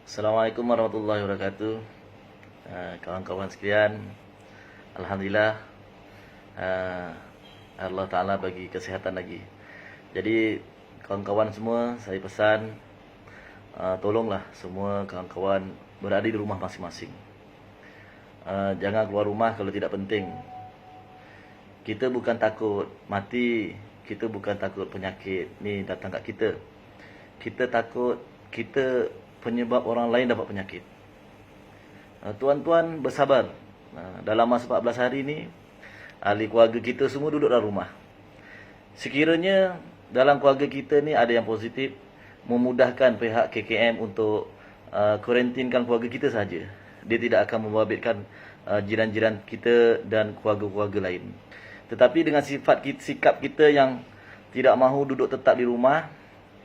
Assalamualaikum warahmatullahi wabarakatuh. Kawan-kawan sekalian, Alhamdulillah Allah Ta'ala bagi kesihatan lagi. Jadi kawan-kawan semua, saya pesan tolonglah semua kawan-kawan berada di rumah masing-masing. Jangan keluar rumah kalau tidak penting. Kita bukan takut mati, kita bukan takut penyakit ni datang kat kita. Kita takut kita penyebab orang lain dapat penyakit. Tuan-tuan bersabar. Dalam masa 14 hari ni, ahli keluarga kita semua duduk dalam rumah. Sekiranya dalam keluarga kita ni ada yang positif, memudahkan pihak KKM untuk kuarantinkan keluarga kita saja. Dia tidak akan membabitkan jiran-jiran kita dan keluarga-keluarga lain. Tetapi dengan sikap kita yang tidak mahu duduk tetap di rumah,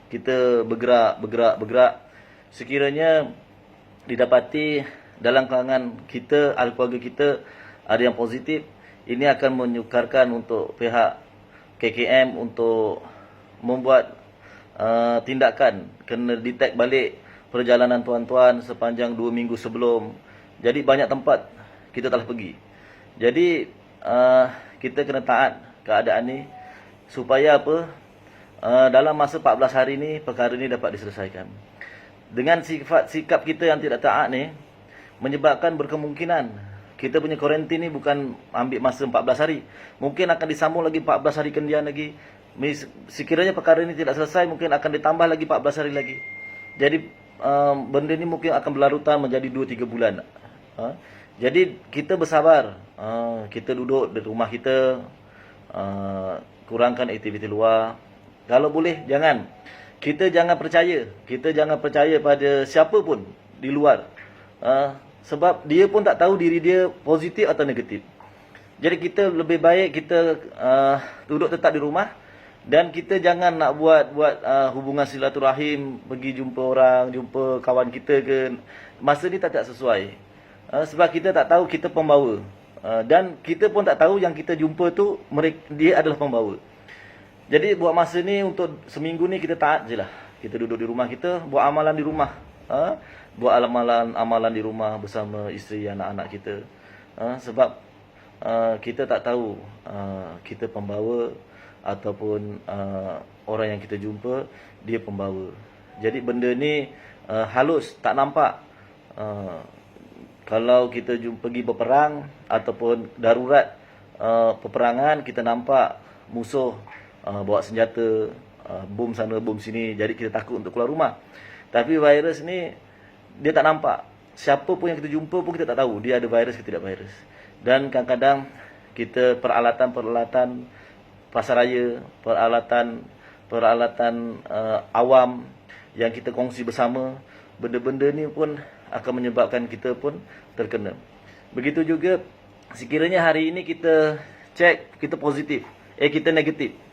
kita bergerak. Sekiranya didapati dalam kalangan kita, ahli keluarga kita ada yang positif, ini akan menyukarkan untuk pihak KKM untuk membuat tindakan, kena detect balik perjalanan tuan-tuan sepanjang 2 minggu sebelum. Jadi banyak tempat kita telah pergi. Jadi kita kena taat keadaan ni supaya apa? Dalam masa 14 hari ni perkara ni dapat diselesaikan. Dengan sikap kita yang tidak taat ni menyebabkan berkemungkinan kita punya kuarantin ni bukan ambil masa 14 hari. Mungkin akan disambung lagi 14 hari kemudian lagi. Sekiranya perkara ni tidak selesai, mungkin akan ditambah lagi 14 hari lagi. Jadi benda ni mungkin akan berlarutan menjadi 2-3 bulan. Jadi kita bersabar. Kita duduk di rumah kita, kurangkan aktiviti luar. Kalau boleh jangan. Kita jangan percaya pada siapa pun di luar. Sebab dia pun tak tahu diri dia positif atau negatif. Jadi kita lebih baik kita duduk tetap di rumah. Dan kita jangan nak buat hubungan silaturahim, pergi jumpa orang, jumpa kawan kita ke. Masa ni tak sesuai. Sebab kita tak tahu kita pembawa. Dan kita pun tak tahu yang kita jumpa tu dia adalah pembawa. Jadi buat masa ni untuk seminggu ni kita taat je lah. Kita duduk di rumah kita, buat amalan di rumah. Buat amalan di rumah bersama isteri, anak-anak kita. Sebab kita tak tahu kita pembawa ataupun orang yang kita jumpa dia pembawa. Jadi benda ni halus, tak nampak. Kalau kita pergi berperang ataupun darurat peperangan, kita nampak musuh bawa senjata, bom sana, bom sini. Jadi kita takut untuk keluar rumah. Tapi virus ni dia tak nampak. Siapa pun yang kita jumpa pun kita tak tahu dia ada virus ke tidak virus. Dan kadang-kadang kita peralatan pasar raya, peralatan awam yang kita kongsi bersama, benda-benda ni pun akan menyebabkan kita pun terkena. Begitu juga sekiranya hari ini kita cek kita positif, kita negatif.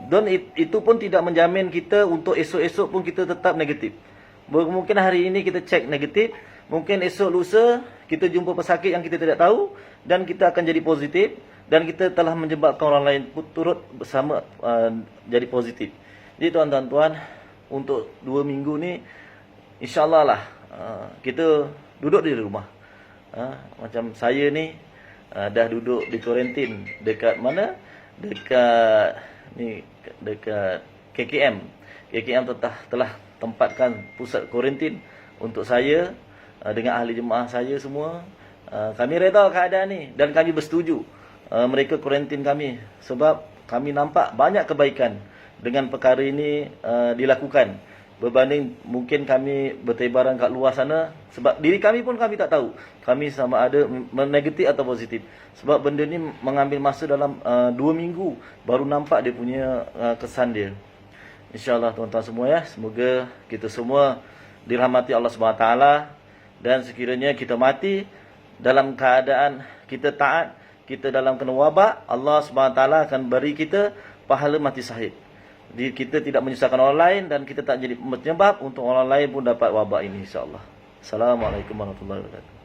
Dan itu pun tidak menjamin kita untuk esok-esok pun kita tetap negatif. Mungkin hari ini kita cek negatif, mungkin esok lusa kita jumpa pesakit yang kita tidak tahu dan kita akan jadi positif dan kita telah menyebabkan orang lain pun turut bersama jadi positif. Jadi tuan-tuan, untuk 2 minggu ni insya-Allah lah kita duduk di rumah. Macam saya ni dah duduk di kuarantin dekat mana? Dekat KKM. KKM telah tempatkan pusat kuarantin untuk saya dengan ahli jemaah saya semua. Kami reda keadaan ni dan kami bersetuju mereka kuarantin kami sebab kami nampak banyak kebaikan dengan perkara ini dilakukan berbanding mungkin kami bertebaran kat luar sana. Sebab diri kami pun kami tak tahu kami sama ada negatif atau positif. Sebab benda ni mengambil masa dalam 2 minggu baru nampak dia punya kesan dia. InsyaAllah tuan-tuan semua ya, semoga kita semua dirahmati Allah SWT. Dan sekiranya kita mati dalam keadaan kita taat, kita dalam kena wabak, Allah SWT akan beri kita pahala mati syahid. Kita tidak menyusahkan orang lain dan kita tak jadi penyebab untuk orang lain pun dapat wabak ini insyaAllah. Assalamualaikum warahmatullahi wabarakatuh.